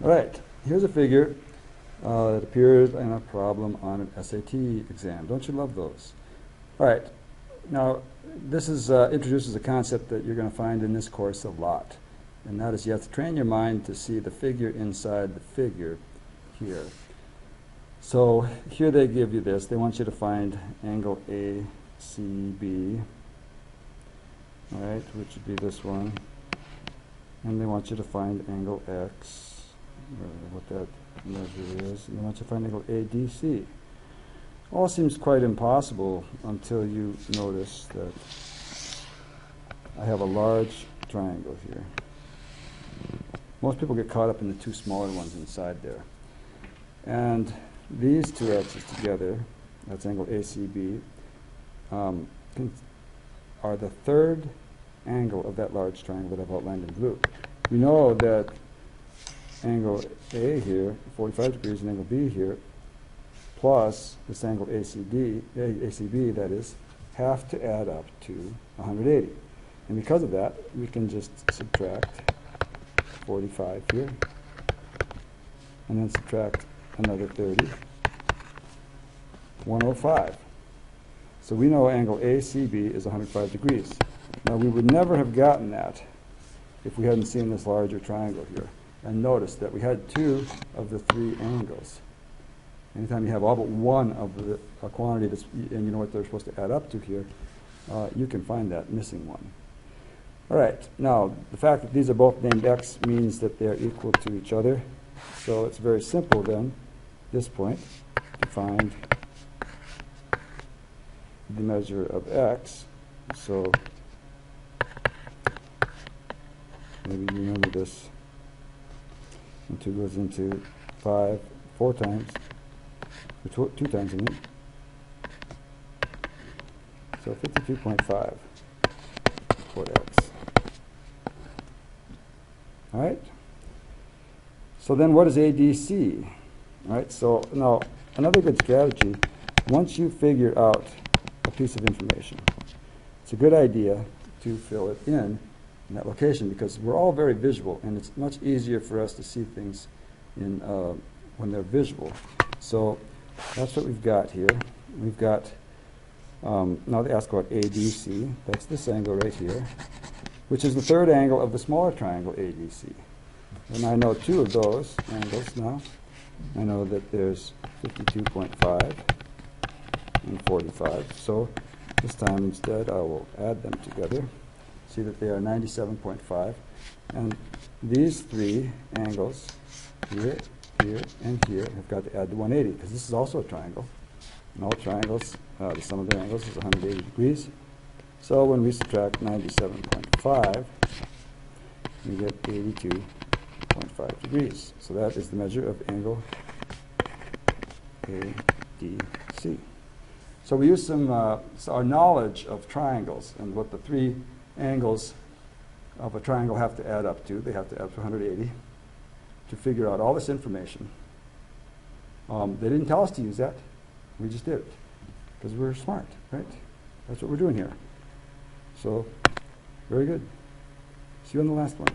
All right, here's a figure that appeared in a problem on an SAT exam. Don't you love those? All right, now this is introduces a concept that you're going to find in this course a lot, and that is you have to train your mind to see the figure inside the figure here. So here they give you this. They want you to find angle ACB, all right, which would be this one, and they want you to find angle X, what that measure is, and they want you to find angle ADC. All seems quite impossible until you notice that I have a large triangle here. Most people get caught up in the two smaller ones inside there. And these two axes together, that's angle ACB, are the third angle of that large triangle that I've outlined in blue. We know that angle A here, 45 degrees, and angle B here, plus this angle ACB, that is, have to add up to 180. And because of that, we can just subtract 45 here, and then subtract another 30, 105. So we know angle ACB is 105 degrees. Now we would never have gotten that if we hadn't seen this larger triangle here. And notice that we had two of the three angles. Anytime you have all but one of the quantity that's, and you know what they're supposed to add up to here, you can find that missing one. All right, now the fact that these are both named X means that they're equal to each other. So it's very simple then, at this point, to find the measure of X. So maybe you remember this. And 2 goes into 5 4 times, or 2 times, I mean. So 52.5 for X. All right? So then what is ADC? All right, so now another good strategy, once you figure out a piece of information, it's a good idea to fill it in that location, because we're all very visual, and it's much easier for us to see things in when they're visual. So that's what we've got here. We've got, now they ask about ADC. That's this angle right here, which is the third angle of the smaller triangle ADC. And I know two of those angles now. I know that there's 52.5 and 45. So this time instead I will add them together. See that they are 97.5, and these three angles here, here, and here have got to add to 180, because this is also a triangle, and all triangles, the sum of their angles is 180 degrees. So when we subtract 97.5, we get 82.5 degrees. So that is the measure of angle ADC. So we use some our knowledge of triangles and what the three angles of a triangle have to add up to. They have to add up to 180 to figure out all this information. They didn't tell us to use that. We just did it because we're smart, right? That's what we're doing here. So, very good. See you on the last one.